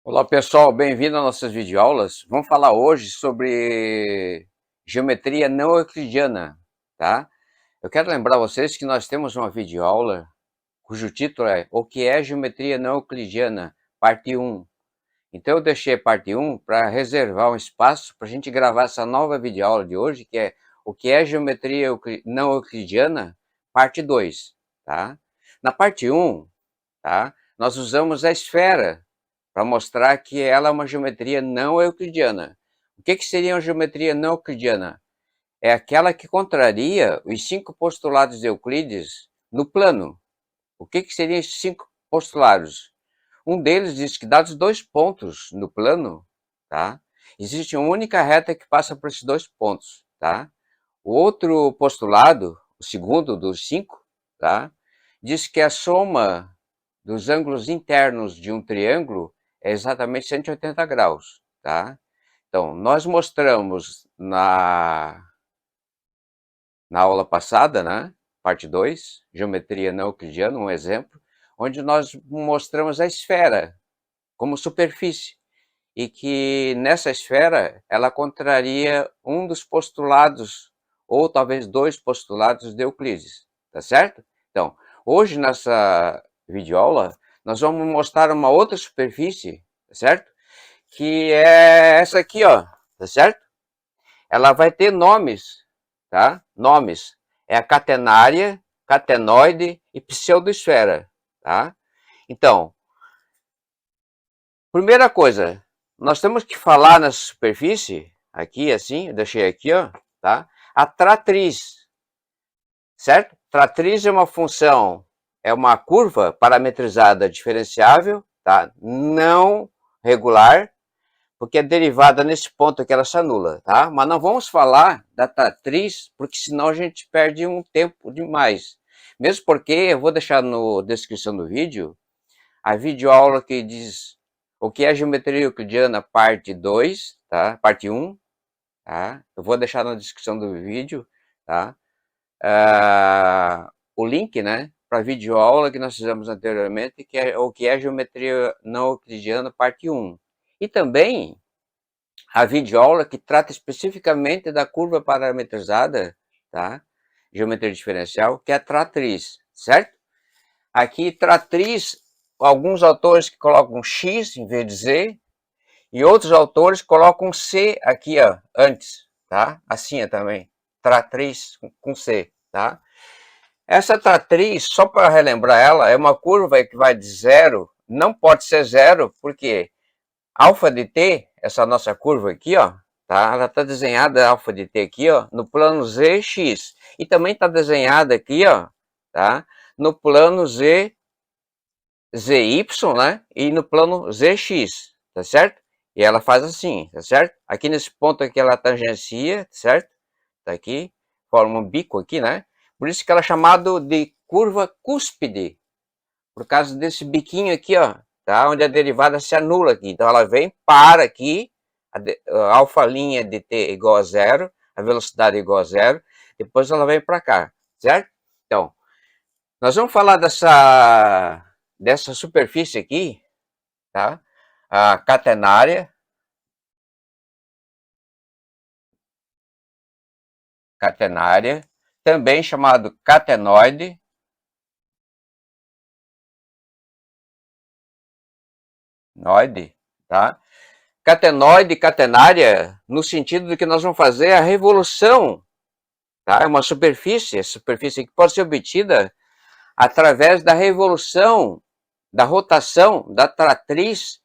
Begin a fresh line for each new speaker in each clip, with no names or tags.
Olá pessoal, bem-vindo às nossas videoaulas. Vamos falar hoje sobre geometria não euclidiana, tá? Eu quero lembrar vocês que nós temos uma videoaula cujo título é O que é geometria não euclidiana, parte 1. Então eu deixei a parte 1 para reservar um espaço para a gente gravar essa nova videoaula de hoje, que é O que é geometria não euclidiana, parte 2, tá? Na parte 1, tá? Nós usamos a esfera para mostrar que ela é uma geometria não euclidiana. O que seria uma geometria não euclidiana? É aquela que contraria os 5 postulados de Euclides no plano. O que seriam esses 5 postulados? Um deles diz que, dados dois pontos no plano, tá? Existe uma única reta que passa por esses dois pontos, tá? O outro postulado, o segundo dos 5, tá? Diz que a soma dos ângulos internos de um triângulo é exatamente 180 graus, tá? Então, nós mostramos na aula passada, né? Parte 2, geometria não euclidiana, um exemplo, onde nós mostramos a esfera como superfície e que nessa esfera ela contraria um dos postulados, ou talvez dois postulados de Euclides, tá certo? Então, hoje nessa videoaula, nós vamos mostrar uma outra superfície, tá certo? Que é essa aqui, ó, tá certo? Ela vai ter nomes, tá? Nomes. É a catenária, catenoide e pseudoesfera, tá? Então, primeira coisa, nós temos que falar nessa superfície, aqui assim, eu deixei aqui, ó, tá? A tratriz, certo? Tratriz é uma função, é uma curva parametrizada diferenciável, tá? Não regular, porque é derivada nesse ponto que ela se anula, tá? Mas não vamos falar da tratriz, porque senão a gente perde um tempo demais. Mesmo porque, eu vou deixar na descrição do vídeo, a videoaula que diz o que é geometria euclidiana, parte 2, tá? Parte 1, tá? Eu vou deixar na descrição do vídeo, tá? O link, né? Para a videoaula que nós fizemos anteriormente, que é o que é geometria não euclidiana, parte 1. E também a videoaula que trata especificamente da curva parametrizada, tá? Geometria diferencial, que é a tratriz, certo? Aqui, tratriz, alguns autores que colocam X em vez de Z, e outros autores colocam C aqui, ó, antes, tá? Assim é também, tratriz com C, tá? Essa tratriz, só para relembrar ela, é uma curva que vai de zero, não pode ser zero, porque alfa de t, essa nossa curva aqui, ó, tá? Ela está desenhada alfa de t aqui, ó, no plano zx, e também está desenhada aqui, ó, tá? No plano z ZY, né? E no plano ZX, tá certo? E ela faz assim, tá certo? Aqui nesse ponto aqui ela tangencia, tá certo? Tá aqui, forma um bico aqui, né? Por isso que ela é chamada de curva cúspide, por causa desse biquinho aqui, ó, tá? Onde a derivada se anula aqui. Então ela vem, para aqui, a alfa linha de t igual a zero, a velocidade é igual a zero, depois ela vem para cá, certo? Então, nós vamos falar dessa superfície aqui, tá? A catenária, também chamado catenoide, noide, tá? Catenoide e catenária, no sentido de que nós vamos fazer a revolução, tá? É uma superfície, a superfície que pode ser obtida através da revolução, da rotação da tratriz,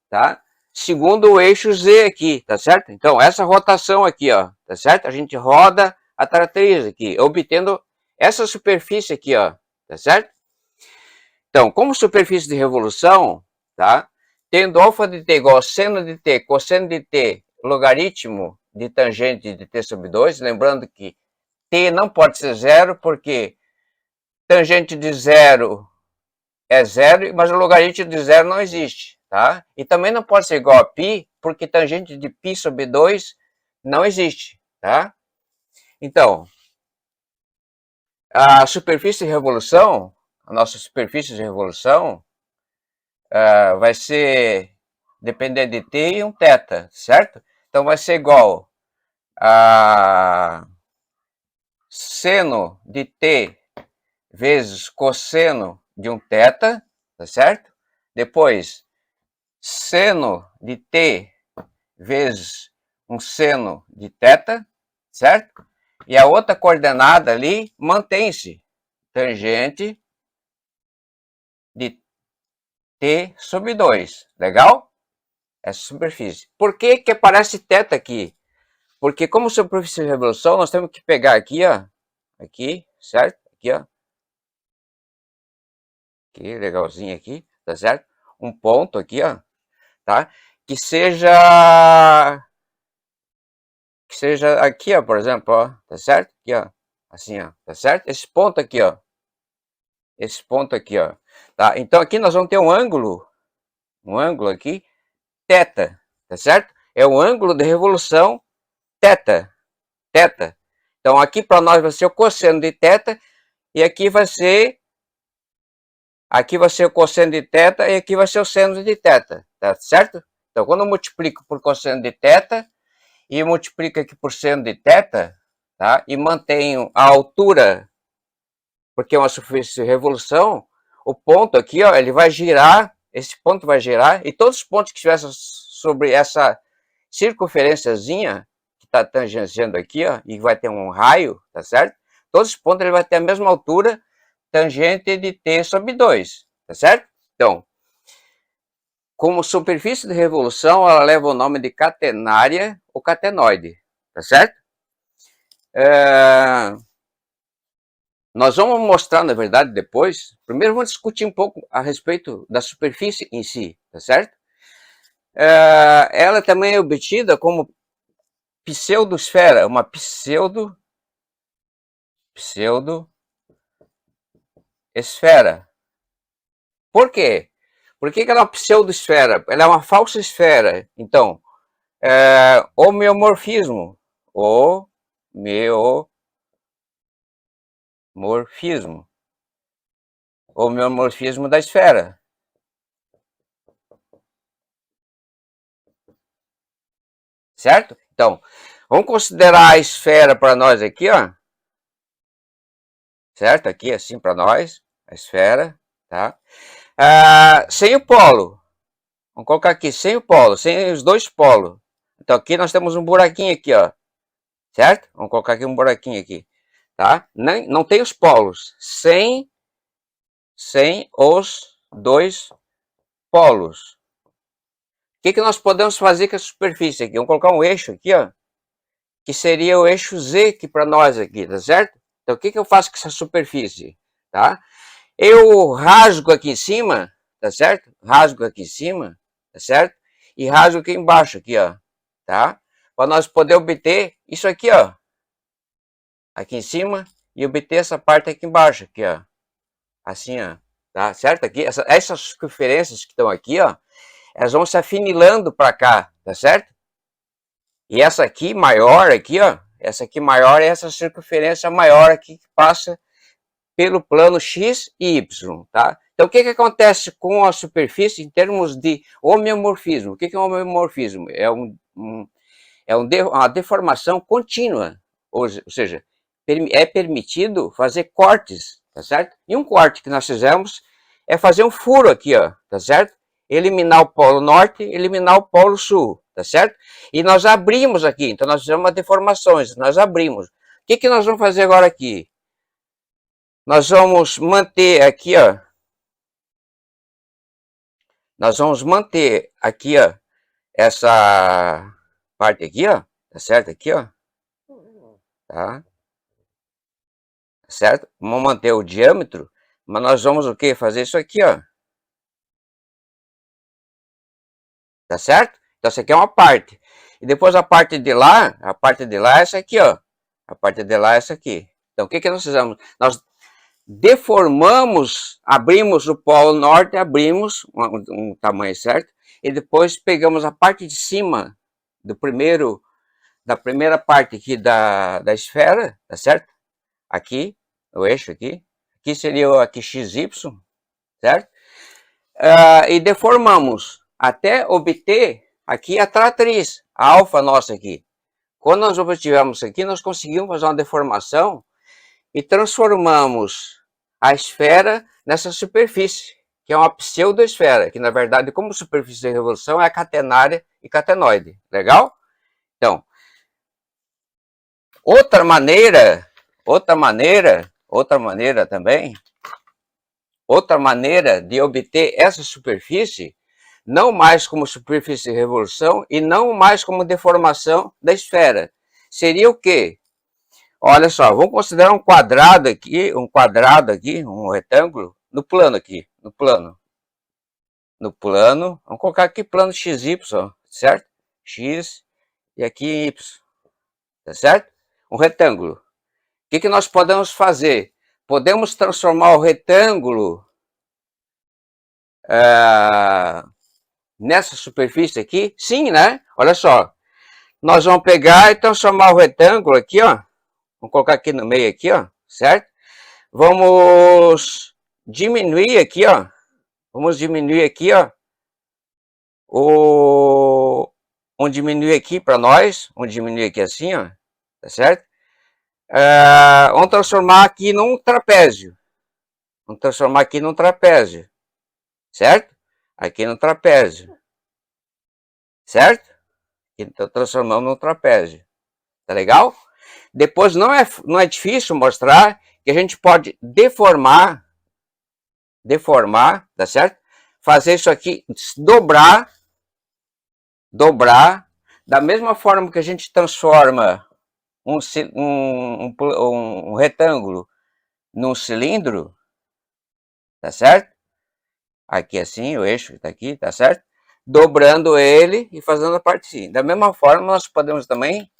tá? Segundo o eixo Z aqui, tá certo? Então, essa rotação aqui, ó, tá certo? A gente roda a tratriz aqui, obtendo essa superfície aqui, ó, tá certo? Então, como superfície de revolução, tá? Tendo alfa de t igual a seno de t, cosseno de t, logaritmo de tangente de t sobre 2, lembrando que t não pode ser zero, porque tangente de zero é zero, mas o logaritmo de zero não existe, tá? E também não pode ser igual a π, porque tangente de π sobre 2 não existe, tá? Então, a superfície de revolução, a nossa superfície de revolução, vai ser depender de t e um θ, certo? Então vai ser igual a seno de t vezes cosseno de um θ, tá certo? Depois, seno de t vezes um seno de θ, certo? E a outra coordenada ali mantém-se, tangente de t sobre 2, legal? Essa superfície. Por que que aparece θ aqui? Porque como superfície de revolução, nós temos que pegar aqui, ó, aqui, certo? Aqui, ó, aqui, legalzinho aqui, tá certo? Um ponto aqui, ó, tá? Que seja aqui, ó, por exemplo, ó, tá certo? Aqui, ó, assim, ó, tá certo? Esse ponto aqui, ó, tá? Então aqui nós vamos ter um ângulo aqui, θ, tá certo? É o ângulo de revolução θ. Então aqui para nós vai ser o cosseno de θ e aqui vai ser o cosseno de θ e aqui vai ser o seno de θ, tá certo? Então quando eu multiplico por cosseno de θ e multiplico aqui por seno de θ, tá? E mantenho a altura, porque é uma superfície de revolução, o ponto aqui, ó, ele vai girar, esse ponto vai girar, e todos os pontos que estiverem sobre essa circunferênciazinha, que está tangenciando aqui, ó, e vai ter um raio, tá certo? Todos os pontos ele vai ter a mesma altura, tangente de t sobre 2, tá certo? Então, como superfície de revolução, ela leva o nome de catenária ou catenoide, tá certo? Nós vamos mostrar, na verdade, depois. Primeiro vamos discutir um pouco a respeito da superfície em si, tá certo? Ela também é obtida como pseudosfera, uma pseudoesfera. Por quê? Por que ela é uma pseudosfera? Ela é uma falsa esfera. Então, homeomorfismo. Homeomorfismo da esfera. Certo? Então, vamos considerar a esfera para nós aqui, ó. Certo? Aqui, assim, para nós, a esfera, tá? Sem o polo. Vamos colocar aqui, sem o polo, sem os dois polos. Então, aqui nós temos um buraquinho aqui, ó. Certo? Vamos colocar aqui um buraquinho aqui, tá? Não tem os polos. Sem os dois polos. O que nós podemos fazer com a superfície aqui? Vamos colocar um eixo aqui, ó. Que seria o eixo Z aqui para nós aqui, tá certo? Então, o que eu faço com essa superfície, tá? Eu rasgo aqui em cima, tá certo? Rasgo aqui em cima, tá certo? E rasgo aqui embaixo, aqui, ó, tá? Para nós poder obter isso aqui, ó. Aqui em cima e obter essa parte aqui embaixo, aqui, ó. Assim, ó, tá certo? Aqui, essas circunferências que estão aqui, ó, elas vão se afinilando para cá, tá certo? E essa aqui maior aqui, ó, essa aqui maior é essa circunferência maior aqui que passa pelo plano X e Y, tá? Então, o que acontece com a superfície em termos de homeomorfismo? O que é um homeomorfismo? É uma deformação contínua, ou seja, é permitido fazer cortes, tá certo? E um corte que nós fizemos é fazer um furo aqui, ó, tá certo? Eliminar o polo norte, eliminar o polo sul, tá certo? E nós abrimos aqui, então nós fizemos uma deformações, nós abrimos. O que nós vamos fazer agora aqui? Nós vamos manter aqui, ó. Nós vamos manter aqui, ó, essa parte aqui, ó, tá certo? Aqui, ó, tá? Certo? Vamos manter o diâmetro, mas nós vamos o quê? Fazer isso aqui, ó. Tá certo? Então, essa aqui é uma parte. E depois a parte de lá é essa aqui, ó. A parte de lá é essa aqui. Então, o que nós fizemos? Nós deformamos, abrimos o polo norte, abrimos um tamanho certo, e depois pegamos a parte de cima da primeira parte aqui da esfera, tá certo? Aqui, o eixo aqui seria aqui XY, certo? E deformamos. até obter aqui a tratriz, a alfa nossa aqui. Quando nós obtivemos isso aqui, nós conseguimos fazer uma deformação e transformamos a esfera nessa superfície, que é uma pseudoesfera, que na verdade, como superfície de revolução, é catenária e catenoide. Legal? Então, outra maneira de obter essa superfície, não mais como superfície de revolução e não mais como deformação da esfera, seria o quê? Olha só, vamos considerar um quadrado aqui, um retângulo, no plano aqui, no plano, vamos colocar aqui plano XY, certo? X e aqui Y, tá certo? Um retângulo. O que nós podemos fazer? Podemos transformar o retângulo nessa superfície aqui? Sim, né? Olha só, nós vamos pegar e transformar o retângulo aqui, ó. Vamos colocar aqui no meio aqui, ó, certo? Vamos diminuir aqui, ó. Vamos diminuir aqui, ó. Vamos diminuir aqui para nós. Vamos diminuir aqui assim, ó. Tá certo? Vamos transformar aqui num trapézio. Vamos transformar aqui num trapézio. Certo? Aqui no trapézio. Certo? Então transformamos num trapézio. Tá legal? Depois não é difícil mostrar que a gente pode deformar, tá certo? Fazer isso aqui, dobrar, da mesma forma que a gente transforma um retângulo num cilindro, tá certo? Aqui assim, o eixo que tá aqui, tá certo? Dobrando ele e fazendo a parte assim. Da mesma forma, nós podemos também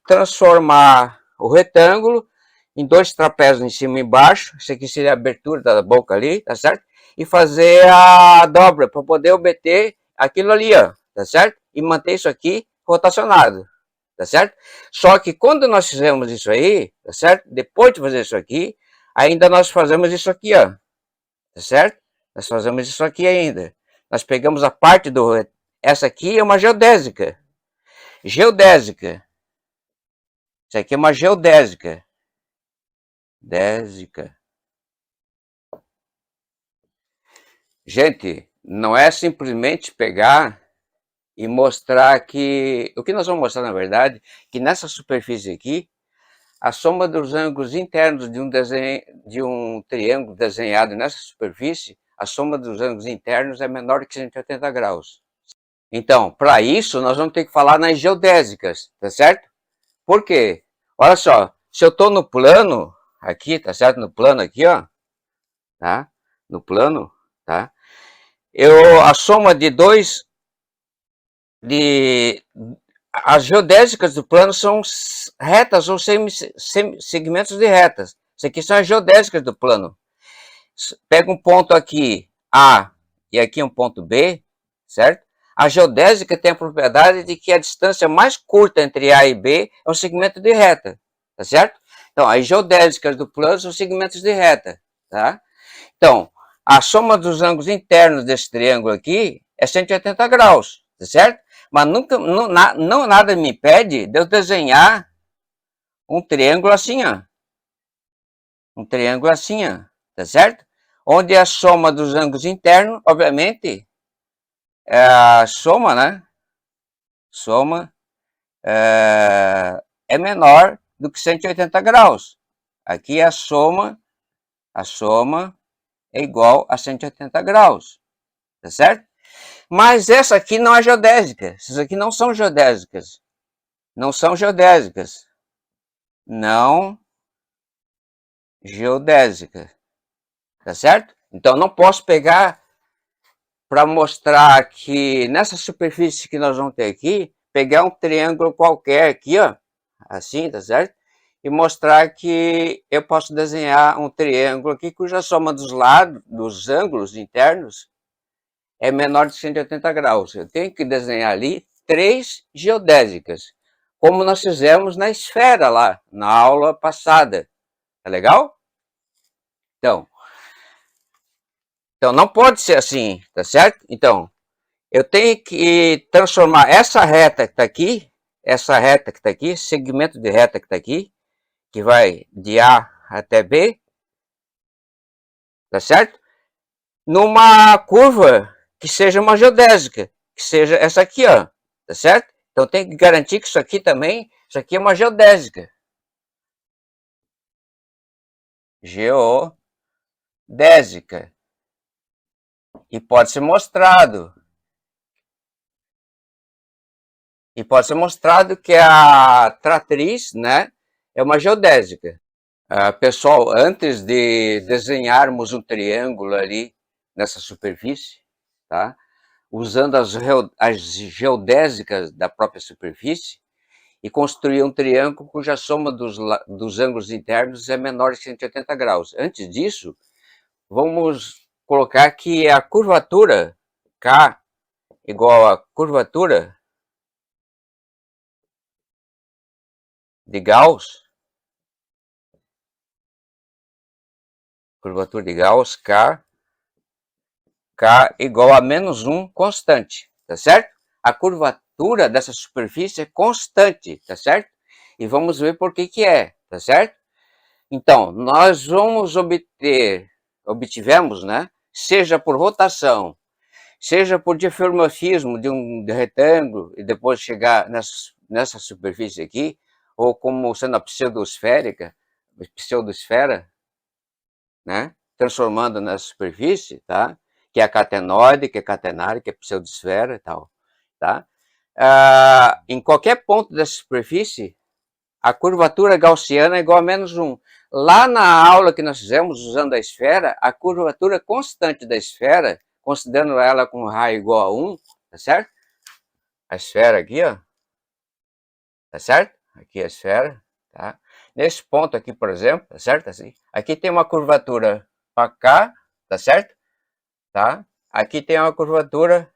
transformar o retângulo em dois trapézios em cima e embaixo. Isso aqui seria a abertura da boca ali, tá certo? E fazer a dobra para poder obter aquilo ali, ó, tá certo? E manter isso aqui rotacionado, tá certo? Só que quando nós fizemos isso aí, tá certo? Depois de fazer isso aqui, ainda nós fazemos isso aqui, ó, tá certo? Nós fazemos isso aqui ainda. Nós pegamos a parte do... Essa aqui é uma geodésica. Geodésica. Isso aqui é uma geodésica. Gente, não é simplesmente pegar e mostrar que... O que nós vamos mostrar, na verdade, que nessa superfície aqui, a soma dos ângulos internos de um triângulo desenhado nessa superfície, a soma dos ângulos internos é menor que 180 graus. Então, para isso, nós vamos ter que falar nas geodésicas, tá certo? Por quê? Olha só, se eu estou no plano, aqui, tá certo? No plano aqui, ó, tá? No plano, tá? A soma de as geodésicas do plano são retas ou segmentos de retas. Isso aqui são as geodésicas do plano. Pega um ponto aqui A e aqui um ponto B, certo? A geodésica tem a propriedade de que a distância mais curta entre A e B é um segmento de reta, tá certo? Então, as geodésicas do plano são segmentos de reta, tá? Então, a soma dos ângulos internos desse triângulo aqui é 180 graus, tá certo? Mas nada me impede de eu desenhar um triângulo assim, ó. Um triângulo assim, ó, tá certo? Onde a soma dos ângulos internos, obviamente, a soma, né? Soma é menor do que 180 graus. Aqui a soma é igual a 180 graus, tá certo? Mas essa aqui não é geodésica. Essas aqui não são geodésicas. Não são geodésicas. Não geodésica. Tá certo? Então, não posso pegar para mostrar que nessa superfície que nós vamos ter aqui, pegar um triângulo qualquer aqui, ó, assim, tá certo? E mostrar que eu posso desenhar um triângulo aqui cuja soma dos lados, dos ângulos internos, é menor de 180 graus. Eu tenho que desenhar ali 3 geodésicas, como nós fizemos na esfera lá, na aula passada. Tá legal? Então não pode ser assim, tá certo? Então, eu tenho que transformar essa reta que está aqui, esse segmento de reta que está aqui, que vai de A até B, tá certo? Numa curva que seja uma geodésica, que seja essa aqui, ó, tá certo? Então tem que garantir que isso aqui também, isso aqui é uma geodésica. Geodésica. E pode ser mostrado. Que a tratriz, né, é uma geodésica. Pessoal, antes de desenharmos um triângulo ali nessa superfície, tá? Usando as geodésicas da própria superfície, e construir um triângulo cuja soma dos ângulos internos é menor de 180 graus. Antes disso, vamos colocar que a curvatura K igual a curvatura de Gauss, K igual a menos 1 constante, tá certo? A curvatura dessa superfície é constante, tá certo? E vamos ver por que é, tá certo? Então, nós vamos obtivemos, né? Seja por rotação, seja por diformorfismo de um retângulo e depois chegar nessa superfície aqui, ou como sendo a pseudosfera, né? Transformando na superfície, tá? Que é a catenoide, que é catenária, que é pseudosfera e tal, tá? Em qualquer ponto dessa superfície, a curvatura gaussiana é igual a menos 1. Lá na aula que nós fizemos, usando a esfera, a curvatura constante da esfera, considerando ela com raio igual a 1, tá certo? A esfera aqui, ó, tá certo? Aqui a esfera, tá? Nesse ponto aqui, por exemplo, tá certo? Assim, aqui tem uma curvatura para cá, tá certo? Tá? Aqui tem uma curvatura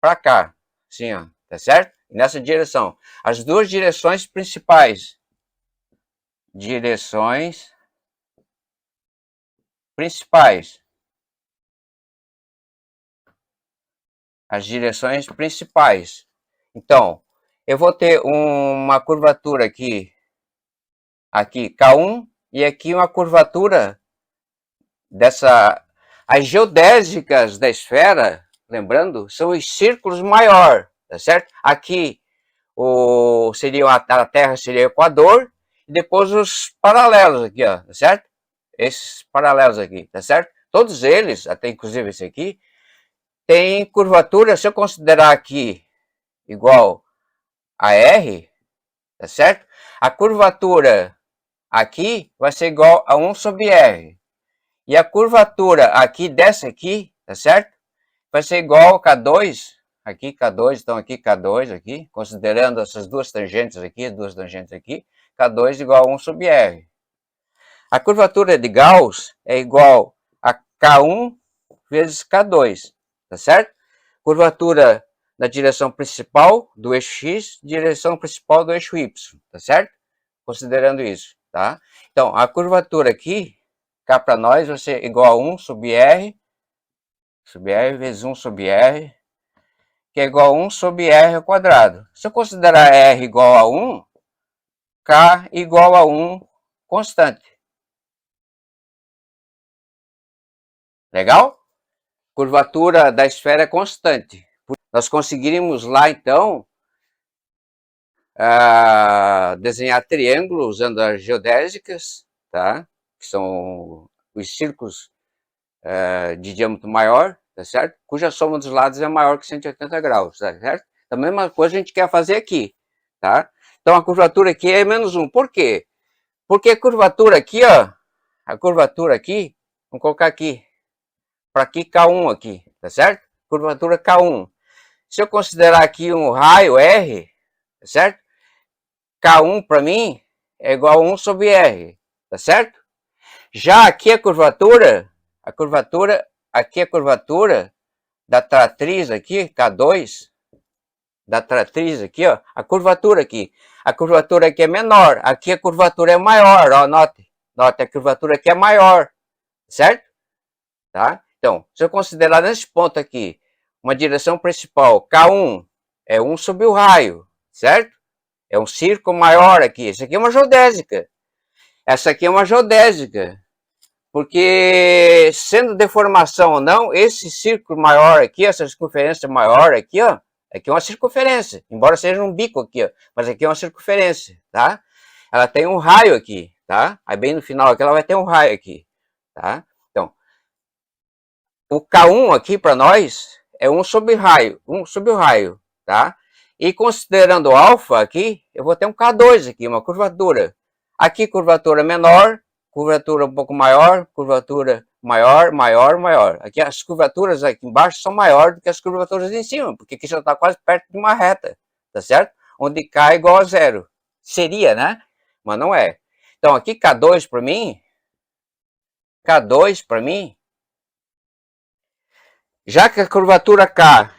para cá, assim, ó, tá certo? Nessa direção. As duas direções principais. As direções principais. Então, eu vou ter uma curvatura aqui K1, e aqui uma curvatura dessa... As geodésicas da esfera, lembrando, são os círculos maior, tá certo? Aqui seria a Terra seria o Equador, e depois os paralelos aqui, ó, tá certo? Esses paralelos aqui, tá certo? Todos eles, até inclusive esse aqui, tem curvatura, se eu considerar aqui igual a R, tá certo? A curvatura aqui vai ser igual a 1 sobre R. E a curvatura aqui dessa aqui, tá certo? Vai ser igual a K2, aqui K2, então aqui K2, aqui, considerando essas duas tangentes aqui, K2 igual a 1 sobre R. A curvatura de Gauss é igual a K1 vezes K2, tá certo? Curvatura na direção principal do eixo X, direção principal do eixo Y, tá certo? Considerando isso, tá? Então, a curvatura aqui, cá para nós, vai ser igual a 1 sobre R vezes 1 sobre R, que é igual a 1 sobre R ao quadrado. Se eu considerar R igual a 1, K igual a 1 constante. Legal? Curvatura da esfera é constante. Nós conseguiríamos lá, então, desenhar triângulos usando as geodésicas, tá? Que são os círculos de diâmetro maior, tá certo? Cuja soma dos lados é maior que 180 graus, tá certo? A mesma coisa a gente quer fazer aqui, tá? Então a curvatura aqui é menos 1. Por quê? Porque a curvatura aqui, ó, vamos colocar aqui, para aqui K1 aqui, tá certo? Curvatura K1. Se eu considerar aqui um raio R, tá certo? K1 para mim é igual a 1 sobre R, tá certo? Já aqui a curvatura da tratriz aqui, K2, da tratriz aqui, ó, a curvatura aqui é menor, aqui a curvatura é maior, ó, note, a curvatura aqui é maior, certo? Tá? Então, se eu considerar nesse ponto aqui uma direção principal. K1 é 1 sobre o raio, certo? É um círculo maior aqui. Essa aqui é uma geodésica. Essa aqui é uma geodésica. Porque, sendo deformação ou não, esse círculo maior aqui, essa circunferência maior aqui, ó, aqui é uma circunferência, embora seja um bico aqui, ó, mas aqui é uma circunferência, tá? Ela tem um raio aqui, tá? Aí bem no final aqui ela vai ter um raio aqui, tá? Então, o K1 aqui para nós é 1 sobre raio, 1 sobre o raio, tá? E considerando alfa aqui, eu vou ter um K2 aqui, uma curvatura. Aqui curvatura menor, curvatura um pouco maior, curvatura maior, maior, maior. Aqui as curvaturas aqui embaixo são maiores do que as curvaturas em cima, porque aqui já está quase perto de uma reta, tá certo? Onde K é igual a zero. Seria, né? Mas não é. Então aqui K2 para mim, K2 para mim, já que a curvatura K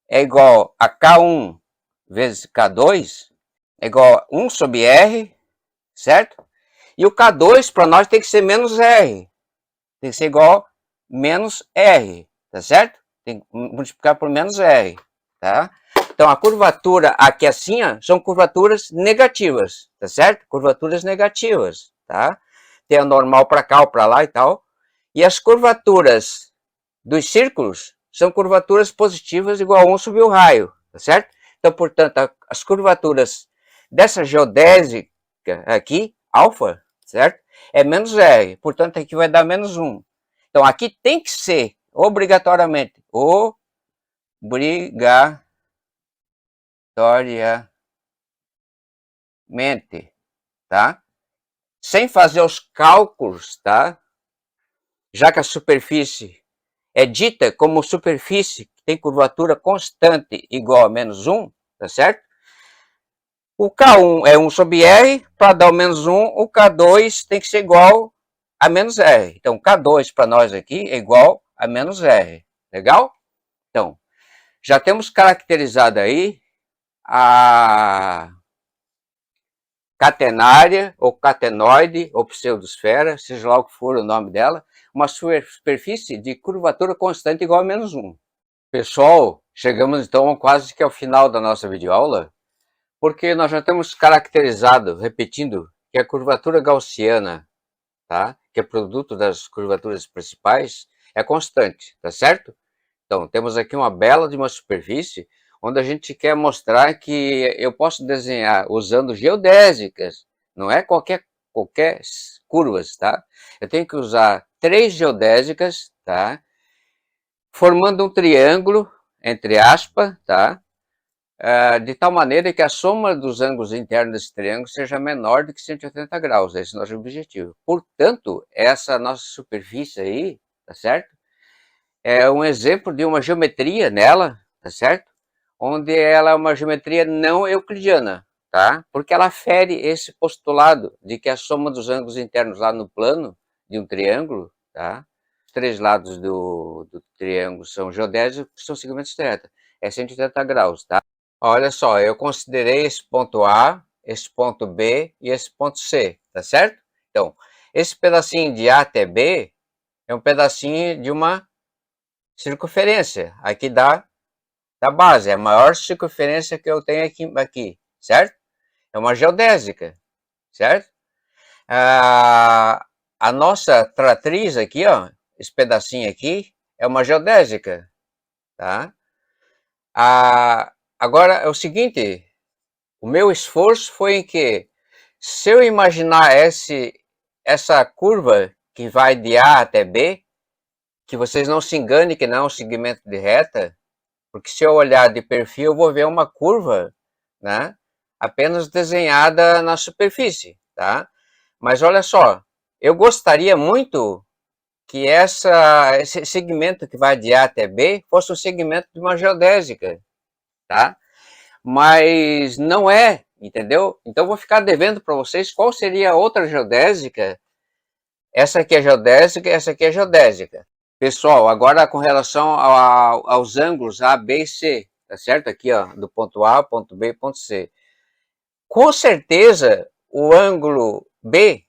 é igual a K1 vezes K2, é igual a 1 sobre R, certo? E o K2 para nós tem que ser menos R. Tem que ser igual a menos R, tá certo? Tem que multiplicar por menos R, tá? Então a curvatura aqui assim, ó, são curvaturas negativas, tá certo? Curvaturas negativas, tá? Tem a normal para cá ou para lá e tal. E as curvaturas dos círculos são curvaturas positivas igual a 1 sobre o raio, tá certo? Então, portanto, as curvaturas dessa geodésica aqui, alfa, certo? É menos R, portanto, aqui vai dar menos 1. Então, aqui tem que ser, obrigatoriamente, tá? Sem fazer os cálculos, tá? Já que a superfície é dita como superfície que tem curvatura constante igual a menos 1, tá certo? O K1 é 1 sobre R, para dar o menos 1, o K2 tem que ser igual a menos R. Então, K2 para nós aqui é igual a menos R. Legal? Então, já temos caracterizado aí a catenária, ou catenoide, ou pseudosfera, seja lá o que for o nome dela, uma superfície de curvatura constante igual a menos 1. Pessoal, chegamos então quase que ao final da nossa videoaula, porque nós já temos caracterizado, repetindo, que a curvatura gaussiana, tá? Que é produto das curvaturas principais, é constante, tá certo? Então, temos aqui uma bela de uma superfície, onde a gente quer mostrar que eu posso desenhar usando geodésicas, não é qualquer curvas, tá? Eu tenho que usar 3 geodésicas, tá? Formando um triângulo, entre aspas, tá? De tal maneira que a soma dos ângulos internos desse triângulo seja menor do que 180 graus. Esse é o nosso objetivo. Portanto, essa nossa superfície aí, tá certo? É um exemplo de uma geometria nela, tá certo? Onde ela é uma geometria não euclidiana, tá? Porque ela fere esse postulado de que a soma dos ângulos internos lá no plano de um triângulo, tá? Os 3 lados do triângulo são geodésicos, que são segmentos retos. É 180 graus, tá? Olha só, eu considerei esse ponto A, esse ponto B e esse ponto C, tá certo? Então, esse pedacinho de A até B é um pedacinho de uma circunferência, aqui da base, é a maior circunferência que eu tenho aqui, certo? É uma geodésica, certo? A nossa tratriz aqui, ó, esse pedacinho aqui, é uma geodésica, tá? Agora é o seguinte, o meu esforço foi em que, se eu imaginar essa curva que vai de A até B, que vocês não se enganem que não é um segmento de reta, porque se eu olhar de perfil eu vou ver uma curva, né, apenas desenhada na superfície, tá? Mas olha só, eu gostaria muito que esse segmento que vai de A até B fosse um segmento de uma geodésica, tá? Mas não é, entendeu? Então eu vou ficar devendo para vocês qual seria a outra geodésica. Essa aqui é geodésica, essa aqui é geodésica. Pessoal, agora com relação aos ângulos A, B e C, tá certo? Aqui, ó, do ponto A, ponto B, ponto C. Com certeza, o ângulo B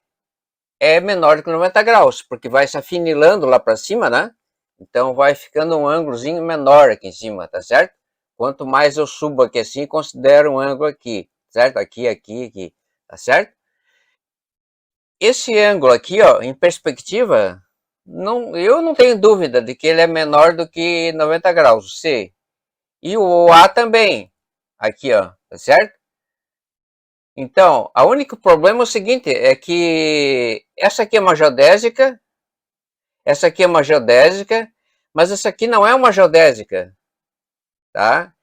é menor do que 90 graus, porque vai se afinilando lá para cima, né? Então vai ficando um ângulozinho menor aqui em cima, tá certo? Quanto mais eu subo aqui assim, considero um ângulo aqui, certo? Aqui, aqui, aqui, tá certo? Esse ângulo aqui, ó, em perspectiva, eu não tenho dúvida de que ele é menor do que 90 graus, C. E o A também, aqui, ó, tá certo? Então, o único problema é o seguinte, é que essa aqui é uma geodésica, essa aqui é uma geodésica, mas essa aqui não é uma geodésica, tá?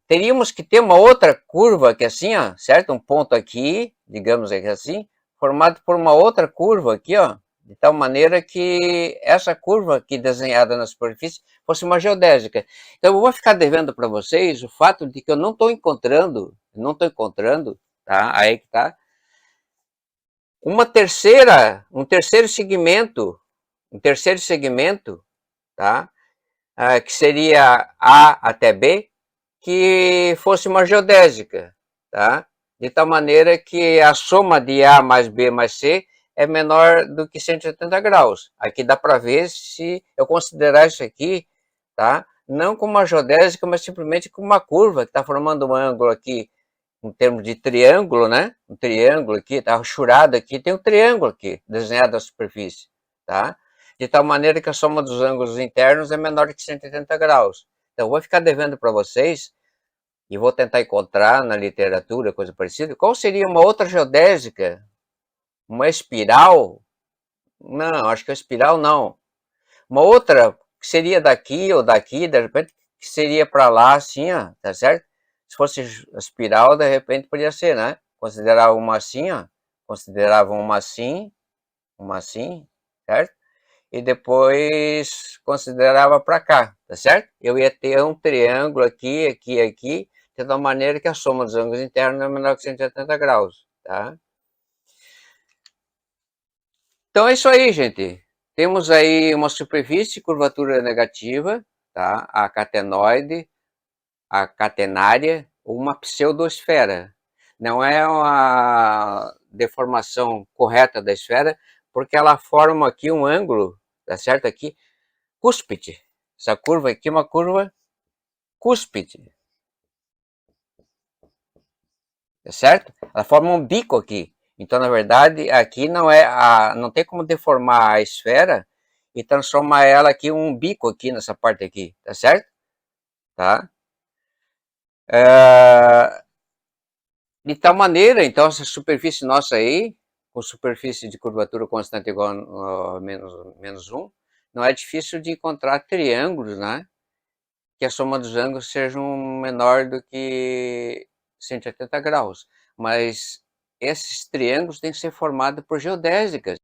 Teríamos que ter uma outra curva aqui assim, ó, certo? Um ponto aqui, digamos aqui assim, formado por uma outra curva aqui, ó, de tal maneira que essa curva aqui desenhada na superfície fosse uma geodésica. Então eu vou ficar devendo para vocês o fato de que eu não estou encontrando, tá? Aí que tá. Um terceiro segmento, tá? Que seria A até B, que fosse uma geodésica, tá? De tal maneira que a soma de A mais B mais C é menor do que 180 graus. Aqui dá para ver se eu considerar isso aqui, tá? Não como uma geodésica, mas simplesmente como uma curva que está formando um ângulo aqui, em termos de triângulo, né? Um triângulo aqui, está rachurado aqui, tem um triângulo aqui, desenhado na superfície, tá? De tal maneira que a soma dos ângulos internos é menor que 180 graus. Então, eu vou ficar devendo para vocês e vou tentar encontrar na literatura coisa parecida. Qual seria uma outra geodésica? Uma espiral? Não, acho que a espiral não. Uma outra que seria daqui ou daqui, de repente, que seria para lá, assim, ó, tá certo? Se fosse espiral, de repente podia ser, né? Considerava uma assim, ó. Consideravam uma assim, certo? E depois considerava para cá, tá certo? Eu ia ter um triângulo aqui, aqui, aqui, de tal maneira que a soma dos ângulos internos é menor que 180 graus, tá? Então é isso aí, gente. Temos aí uma superfície de curvatura negativa, tá? A catenoide, a catenária, ou uma pseudosfera. Não é uma deformação correta da esfera, porque ela forma aqui um ângulo, tá certo? Aqui, cúspide. Essa curva aqui é uma curva cúspide, tá certo? Ela forma um bico aqui. Então, na verdade, aqui não tem como deformar a esfera e transformar ela aqui um bico aqui nessa parte aqui, tá certo? Tá? De tal maneira, então, essa superfície nossa aí, com superfície de curvatura constante igual a menos 1, não é difícil de encontrar triângulos, né? Que a soma dos ângulos seja menor do que 180 graus. Mas esses triângulos têm que ser formados por geodésicas.